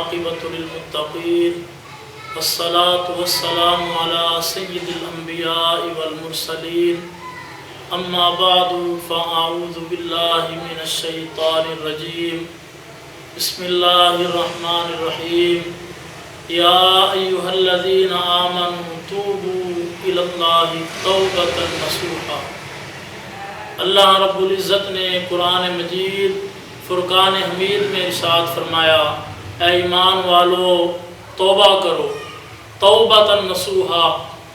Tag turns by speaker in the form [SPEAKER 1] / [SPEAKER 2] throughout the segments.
[SPEAKER 1] والعاقبۃ للمتقین والصلاة والسلام علی سید الانبیاء والمرسلین اما بعد فاعوذ باللہ من الشیطان الرجیم بسم اللہ الرحمن الرحیم یا ایہا الذین آمنوا توبوا الی اللہ توبۃ نصوحا۔ اللہ رب العزت نے قرآن مجید فرقان حمید میں ارشاد فرمایا، اے ایمان والو توبہ کرو، توبۃ نصوحا،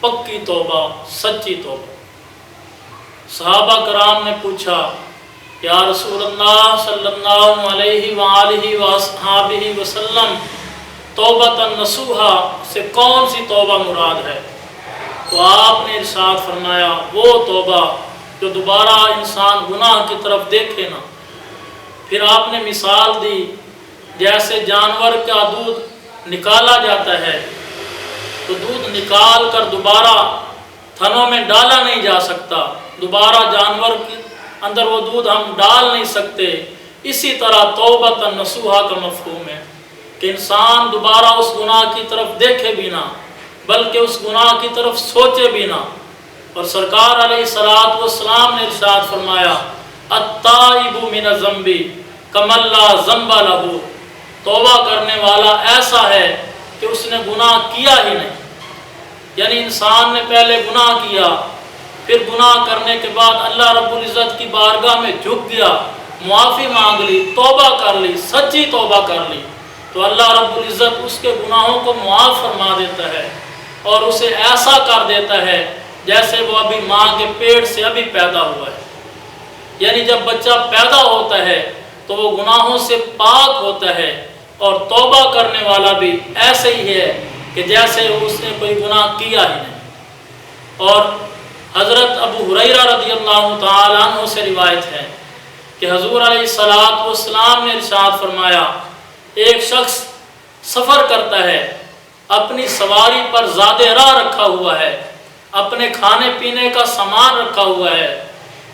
[SPEAKER 1] پکی توبہ، سچی توبہ۔ صحابہ کرام نے پوچھا، یا رسول اللہ صلی اللہ علیہ وآلہ وصحبہ وسلم، توبۃ نصوحا سے کون سی توبہ مراد ہے؟ تو آپ نے ارشاد فرمایا، وہ توبہ جو دوبارہ انسان گناہ کی طرف دیکھے نہ۔ پھر آپ نے مثال دی، جیسے جانور کا دودھ نکالا جاتا ہے تو دودھ نکال کر دوبارہ تھنوں میں ڈالا نہیں جا سکتا، دوبارہ جانور کے اندر وہ دودھ ہم ڈال نہیں سکتے۔ اسی طرح توبۃ نصوحا کا مفہوم ہے کہ انسان دوبارہ اس گناہ کی طرف دیکھے بھی نہ، بلکہ اس گناہ کی طرف سوچے بھی نہ۔ اور سرکار علیہ الصلوۃ والسلام نے ارشاد فرمایا، التائب من الذنب کمن لا ذنب لہ، توبہ کرنے والا ایسا ہے کہ اس نے گناہ کیا ہی نہیں۔ یعنی انسان نے پہلے گناہ کیا، پھر گناہ کرنے کے بعد اللہ رب العزت کی بارگاہ میں جھک گیا، معافی مانگ لی، توبہ کر لی، سچی توبہ کر لی، تو اللہ رب العزت اس کے گناہوں کو معاف فرما دیتا ہے اور اسے ایسا کر دیتا ہے جیسے وہ ابھی ماں کے پیٹ سے ابھی پیدا ہوا ہے۔ یعنی جب بچہ پیدا ہوتا ہے تو وہ گناہوں سے پاک ہوتا ہے، اور توبہ کرنے والا بھی ایسے ہی ہے کہ جیسے اس نے کوئی گناہ کیا ہی نہیں۔ اور حضرت ابو ہریرہ رضی اللہ تعالیٰ عنہ سے روایت ہے کہ حضور علیہ الصلوۃ والسلام نے ارشاد فرمایا، ایک شخص سفر کرتا ہے، اپنی سواری پر زادِ راہ رکھا ہوا ہے، اپنے کھانے پینے کا سامان رکھا ہوا ہے،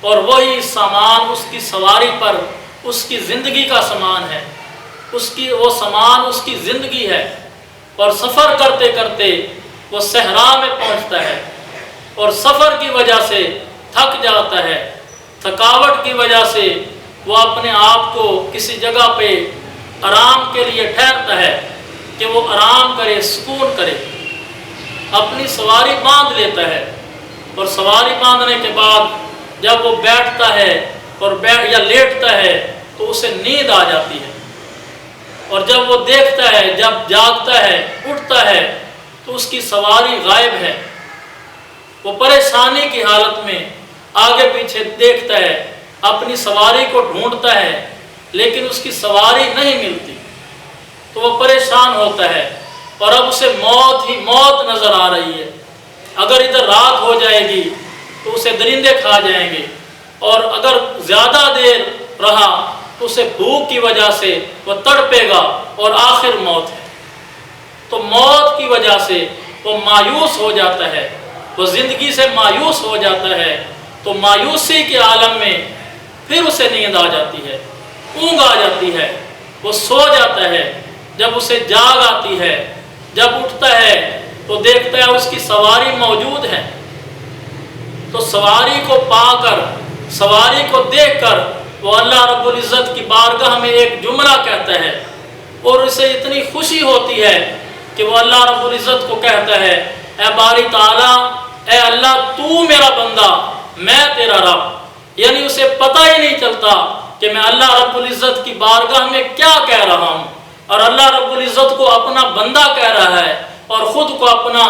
[SPEAKER 1] اور وہی سامان اس کی سواری پر اس کی زندگی کا سامان ہے، وہ سامان اس کی زندگی ہے۔ اور سفر کرتے کرتے وہ صحرا میں پہنچتا ہے اور سفر کی وجہ سے تھک جاتا ہے، تھکاوٹ کی وجہ سے وہ اپنے آپ کو کسی جگہ پہ آرام کے لیے ٹھہرتا ہے کہ وہ آرام کرے، سکون کرے، اپنی سواری باندھ لیتا ہے، اور سواری باندھنے کے بعد جب وہ بیٹھتا ہے اور یا لیٹتا ہے تو اسے نیند آ جاتی ہے، اور جب وہ دیکھتا ہے، جب جاگتا ہے، اٹھتا ہے تو اس کی سواری غائب ہے۔ وہ پریشانی کی حالت میں آگے پیچھے دیکھتا ہے، اپنی سواری کو ڈھونڈتا ہے، لیکن اس کی سواری نہیں ملتی، تو وہ پریشان ہوتا ہے، اور اب اسے موت ہی موت نظر آ رہی ہے۔ اگر ادھر رات ہو جائے گی تو اسے درندے کھا جائیں گے، اور اگر زیادہ دیر رہا تو اسے بھوک کی وجہ سے وہ تڑپے گا، اور آخر موت ہے۔ تو موت کی وجہ سے وہ مایوس ہو جاتا ہے، وہ زندگی سے مایوس ہو جاتا ہے، تو مایوسی کے عالم میں پھر اسے نیند آ جاتی ہے، اونگ آ جاتی ہے، وہ سو جاتا ہے۔ جب اسے جاگ آتی ہے، جب اٹھتا ہے تو دیکھتا ہے اس کی سواری موجود ہے، تو سواری کو پا کر، سواری کو دیکھ کر وہ اللہ رب العزت کی بارگاہ میں ایک جملہ کہتا ہے، اور اسے اتنی خوشی ہوتی ہے کہ وہ اللہ رب العزت کو کہتا ہے، اے باری تعالیٰ، اے اللہ، تو میرا بندہ، میں تیرا رب۔ یعنی اسے پتہ ہی نہیں چلتا کہ میں اللہ رب العزت کی بارگاہ میں کیا کہہ رہا ہوں، اور اللہ رب العزت کو اپنا بندہ کہہ رہا ہے اور خود کو اپنا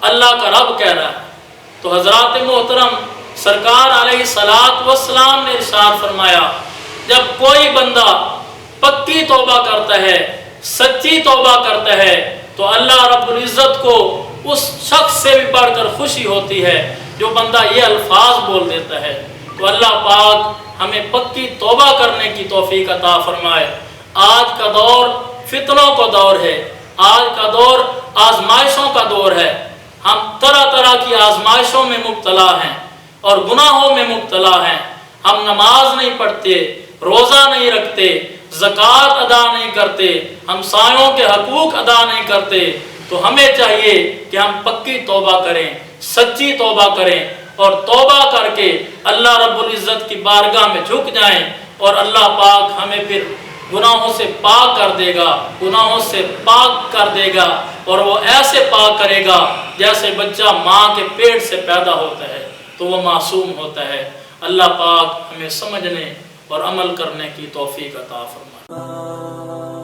[SPEAKER 1] اللہ کا رب کہہ رہا ہے۔ تو حضرات محترم، سرکار علیہ الصلوۃ والسلام نے ارشاد فرمایا، جب کوئی بندہ پکی توبہ کرتا ہے، سچی توبہ کرتا ہے، تو اللہ رب العزت کو اس شخص سے بھی بڑھ کر خوشی ہوتی ہے جو بندہ یہ الفاظ بول دیتا ہے۔ تو اللہ پاک ہمیں پکی توبہ کرنے کی توفیق عطا فرمائے۔ آج کا دور فتنوں کا دور ہے، آج کا دور آزمائشوں کا دور ہے، ہم طرح طرح کی آزمائشوں میں مبتلا ہیں اور گناہوں میں مبتلا ہیں۔ ہم نماز نہیں پڑھتے، روزہ نہیں رکھتے، زکوٰۃ ادا نہیں کرتے، ہمسایوں کے حقوق ادا نہیں کرتے، تو ہمیں چاہیے کہ ہم پکی توبہ کریں، سچی توبہ کریں، اور توبہ کر کے اللہ رب العزت کی بارگاہ میں جھک جائیں، اور اللہ پاک ہمیں پھر گناہوں سے پاک کر دے گا، گناہوں سے پاک کر دے گا، اور وہ ایسے پاک کرے گا جیسے بچہ ماں کے پیٹ سے پیدا ہوتا ہے تو وہ معصوم ہوتا ہے۔ اللہ پاک ہمیں سمجھنے اور عمل کرنے کی توفیق عطا فرمائے۔